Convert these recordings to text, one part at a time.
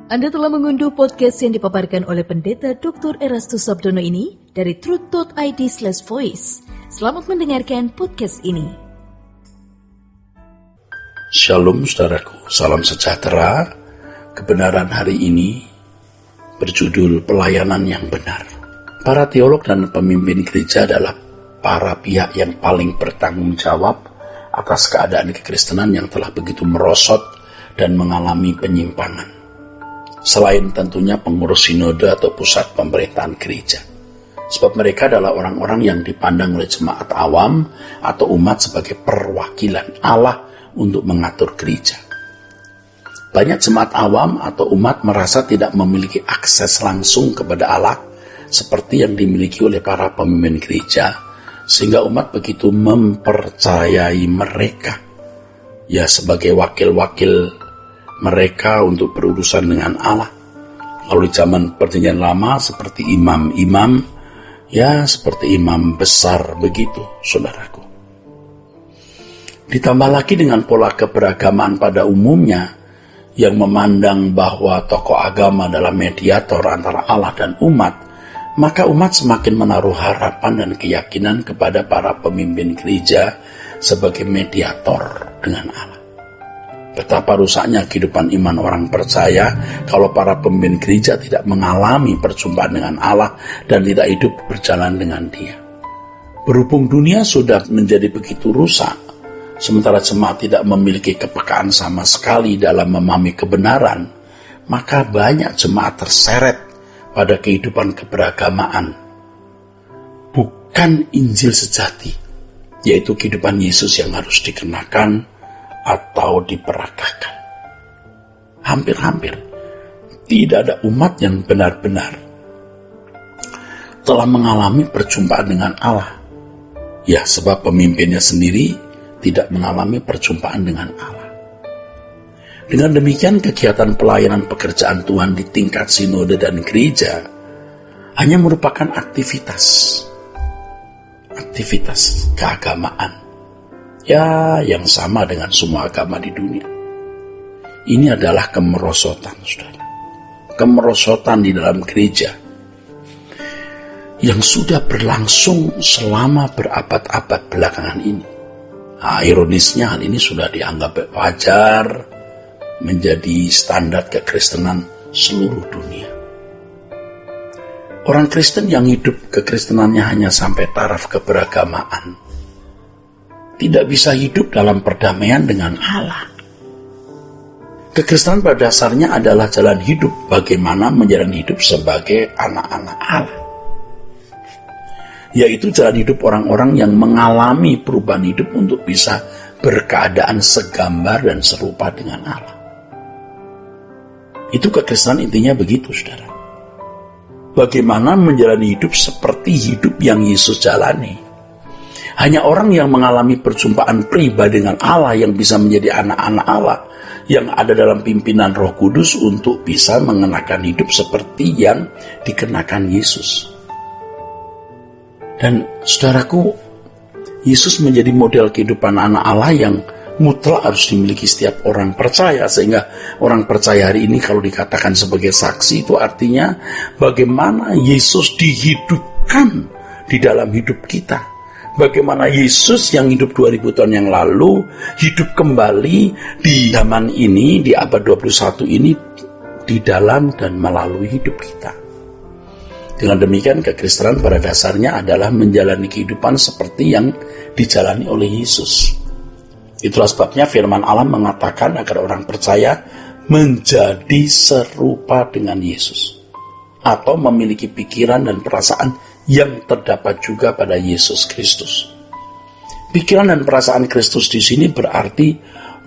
Anda telah mengunduh podcast yang dipaparkan oleh Pendeta Dr. Erastus Sabdono ini dari truth.id/voice. Selamat mendengarkan podcast ini. Shalom saudaraku, salam sejahtera. Kebenaran hari ini berjudul pelayanan yang benar. Para teolog dan pemimpin gereja adalah para pihak yang paling bertanggung jawab atas keadaan kekristenan yang telah begitu merosot dan mengalami penyimpangan. Selain tentunya pengurus sinode atau pusat pemerintahan gereja. Sebab mereka adalah orang-orang yang dipandang oleh jemaat awam atau umat sebagai perwakilan Allah untuk mengatur gereja. Banyak jemaat awam atau umat merasa tidak memiliki akses langsung kepada Allah seperti yang dimiliki oleh para pemimpin gereja, sehingga umat begitu mempercayai mereka ya sebagai wakil-wakil mereka untuk berurusan dengan Allah. Kalau di zaman perjanjian lama seperti imam-imam, ya seperti imam besar begitu, saudaraku. Ditambah lagi dengan pola keberagaman pada umumnya, yang memandang bahwa tokoh agama adalah mediator antara Allah dan umat, maka umat semakin menaruh harapan dan keyakinan kepada para pemimpin gereja sebagai mediator dengan Allah. Betapa rusaknya kehidupan iman orang percaya kalau para pemimpin gereja tidak mengalami perjumpaan dengan Allah dan tidak hidup berjalan dengan Dia. Berhubung dunia sudah menjadi begitu rusak, sementara jemaat tidak memiliki kepekaan sama sekali dalam memahami kebenaran, maka banyak jemaat terseret pada kehidupan keberagamaan. Bukan Injil sejati, yaitu kehidupan Yesus yang harus dikenakan atau diperagakan. Hampir-hampir tidak ada umat yang benar-benar telah mengalami perjumpaan dengan Allah. Ya, sebab pemimpinnya sendiri tidak mengalami perjumpaan dengan Allah. Dengan demikian, kegiatan pelayanan pekerjaan Tuhan di tingkat sinode dan gereja hanya merupakan aktivitas keagamaan, ya yang sama dengan semua agama di dunia. Ini adalah kemerosotan, saudara. Kemerosotan di dalam gereja yang sudah berlangsung selama berabad-abad belakangan ini. Nah, ironisnya hal ini sudah dianggap wajar menjadi standar kekristenan seluruh dunia. Orang Kristen yang hidup kekristenannya hanya sampai taraf keberagamaan tidak bisa hidup dalam perdamaian dengan Allah. Kekristenan pada dasarnya adalah jalan hidup, bagaimana menjalani hidup sebagai anak-anak Allah. Yaitu jalan hidup orang-orang yang mengalami perubahan hidup untuk bisa berkeadaan segambar dan serupa dengan Allah. Itu kekristenan intinya begitu, saudara. Bagaimana menjalani hidup seperti hidup yang Yesus jalani. Hanya orang yang mengalami perjumpaan pribadi dengan Allah yang bisa menjadi anak-anak Allah yang ada dalam pimpinan Roh Kudus untuk bisa mengenakan hidup seperti yang dikenakan Yesus. Dan saudaraku, Yesus menjadi model kehidupan anak Allah yang mutlak harus dimiliki setiap orang percaya, sehingga orang percaya hari ini kalau dikatakan sebagai saksi itu artinya bagaimana Yesus dihidupkan di dalam hidup kita. Bagaimana Yesus yang hidup 2000 tahun yang lalu hidup kembali di zaman ini, di abad 21 ini, di dalam dan melalui hidup kita. Dengan demikian, kekristenan pada dasarnya adalah menjalani kehidupan seperti yang dijalani oleh Yesus. Itulah sebabnya firman Allah mengatakan agar orang percaya menjadi serupa dengan Yesus, atau memiliki pikiran dan perasaan yang terdapat juga pada Yesus Kristus. Pikiran dan perasaan Kristus di sini berarti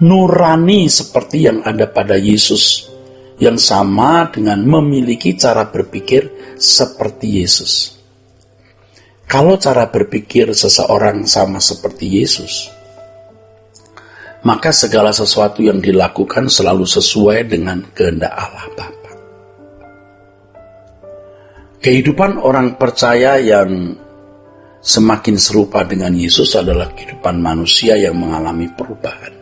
nurani seperti yang ada pada Yesus, yang sama dengan memiliki cara berpikir seperti Yesus. Kalau cara berpikir seseorang sama seperti Yesus, maka segala sesuatu yang dilakukan selalu sesuai dengan kehendak Allah Bapa. Kehidupan orang percaya yang semakin serupa dengan Yesus adalah kehidupan manusia yang mengalami perubahan.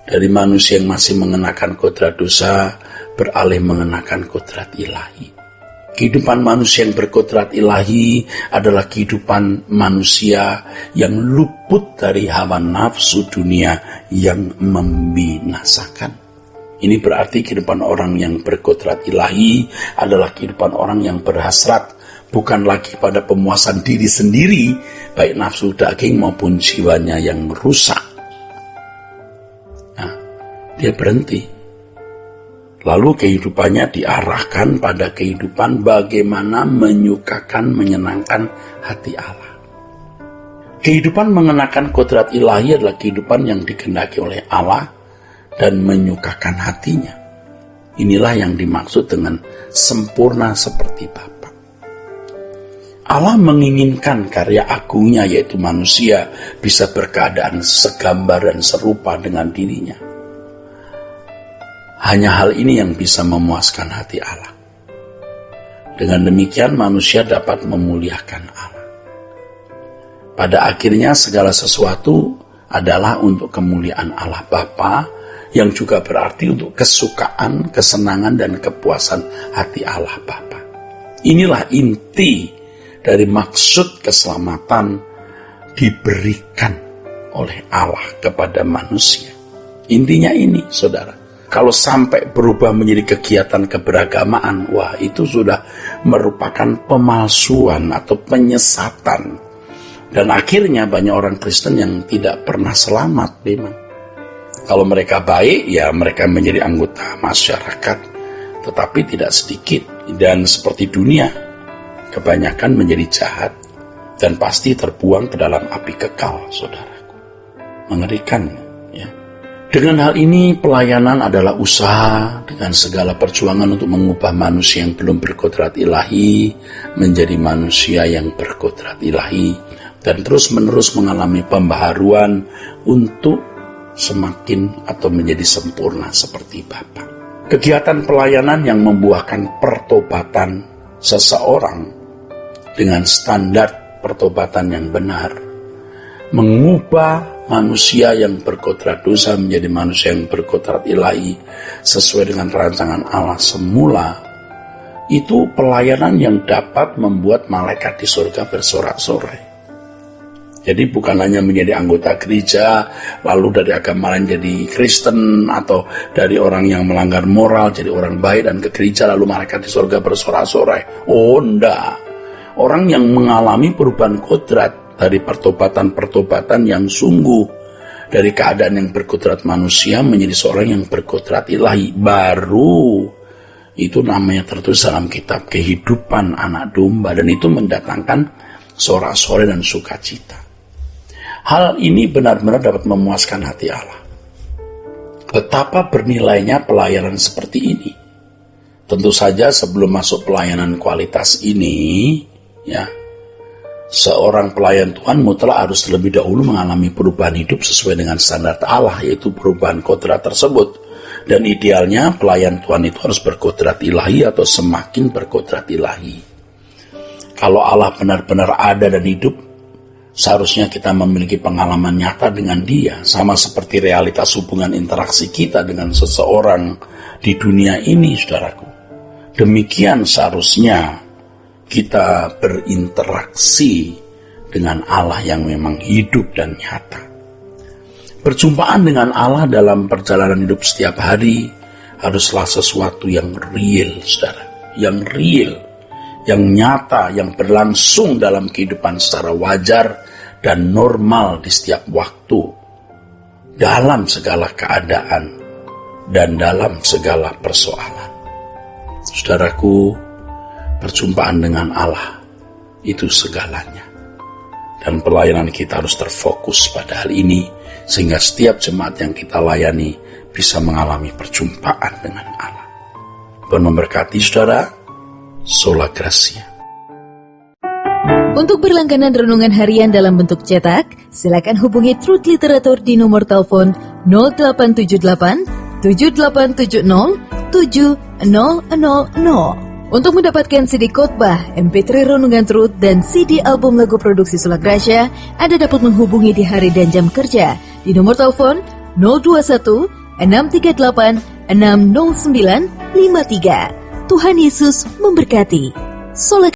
Dari manusia yang masih mengenakan kodrat dosa beralih mengenakan kodrat ilahi. Kehidupan manusia yang berkodrat ilahi adalah kehidupan manusia yang luput dari hawa nafsu dunia yang membinasakan. Ini berarti kehidupan orang yang berkodrat ilahi adalah kehidupan orang yang berhasrat bukan lagi pada pemuasan diri sendiri, baik nafsu daging maupun jiwanya yang rusak. Nah, dia berhenti. Lalu kehidupannya diarahkan pada kehidupan bagaimana menyukakan, menyenangkan hati Allah. Kehidupan mengenakan kodrat ilahi adalah kehidupan yang dikehendaki oleh Allah dan menyukakan hatinya. Inilah yang dimaksud dengan sempurna seperti Bapa. Allah menginginkan karya agungnya, yaitu manusia, bisa berkeadaan segambar dan serupa dengan dirinya. Hanya hal ini yang bisa memuaskan hati Allah. Dengan demikian manusia dapat memuliakan Allah. Pada akhirnya segala sesuatu adalah untuk kemuliaan Allah Bapa, yang juga berarti untuk kesukaan, kesenangan, dan kepuasan hati Allah Bapa. Inilah inti dari maksud keselamatan diberikan oleh Allah kepada manusia. Intinya ini, saudara. Kalau sampai berubah menjadi kegiatan keberagamaan, wah itu sudah merupakan pemalsuan atau penyesatan. Dan akhirnya banyak orang Kristen yang tidak pernah selamat memang. Kalau mereka baik, ya mereka menjadi anggota masyarakat, tetapi tidak sedikit. Dan seperti dunia, kebanyakan menjadi jahat dan pasti terbuang ke dalam api kekal, saudaraku. Mengerikan. Dengan hal ini, pelayanan adalah usaha dengan segala perjuangan untuk mengubah manusia yang belum berkodrat ilahi menjadi manusia yang berkodrat ilahi dan terus-menerus mengalami pembaharuan untuk semakin atau menjadi sempurna seperti Bapa. Kegiatan pelayanan yang membuahkan pertobatan seseorang dengan standar pertobatan yang benar, mengubah manusia yang berkodrat dosa menjadi manusia yang berkodrat ilahi sesuai dengan rancangan Allah semula. Itu pelayanan yang dapat membuat malaikat di surga bersorak-sorai. Jadi bukan hanya menjadi anggota gereja, lalu dari agama lain jadi Kristen, atau dari orang yang melanggar moral jadi orang baik dan ke gereja lalu malaikat di surga bersorak-sorai. Oh enggak. Orang yang mengalami perubahan kodrat dari pertobatan-pertobatan yang sungguh, dari keadaan yang berkodrat manusia menjadi seorang yang berkodrat ilahi, baru itu namanya tertulis dalam kitab kehidupan anak domba, dan itu mendatangkan sorak-sorai dan sukacita. Hal ini benar-benar dapat memuaskan hati Allah. Betapa bernilainya pelayanan seperti ini. Tentu saja sebelum masuk pelayanan kualitas ini, ya, seorang pelayan Tuhan mutlak harus terlebih dahulu mengalami perubahan hidup sesuai dengan standar Allah, yaitu perubahan kodrat tersebut. Dan idealnya pelayan Tuhan itu harus berkodrat ilahi atau semakin berkodrat ilahi. Kalau Allah benar-benar ada dan hidup, seharusnya kita memiliki pengalaman nyata dengan Dia, sama seperti realitas hubungan interaksi kita dengan seseorang di dunia ini, saudaraku. Demikian seharusnya kita berinteraksi dengan Allah yang memang hidup dan nyata. Perjumpaan dengan Allah dalam perjalanan hidup setiap hari haruslah sesuatu yang real, saudara. Yang real, yang nyata, yang berlangsung dalam kehidupan secara wajar dan normal di setiap waktu, dalam segala keadaan dan dalam segala persoalan. Saudaraku, perjumpaan dengan Allah itu segalanya. Dan pelayanan kita harus terfokus pada hal ini, sehingga setiap jemaat yang kita layani bisa mengalami perjumpaan dengan Allah. Tuhan memberkati saudara. Sola Gracia. Untuk berlangganan renungan harian dalam bentuk cetak, silakan hubungi Truth Literatur di nomor telepon 0878 7870 7000. Untuk mendapatkan CD khotbah, MP3 renungan Truth, dan CD album lagu produksi Sola Gracia, Anda dapat menghubungi di hari dan jam kerja di nomor telepon 021 638 60953. Tuhan Yesus memberkati. Solat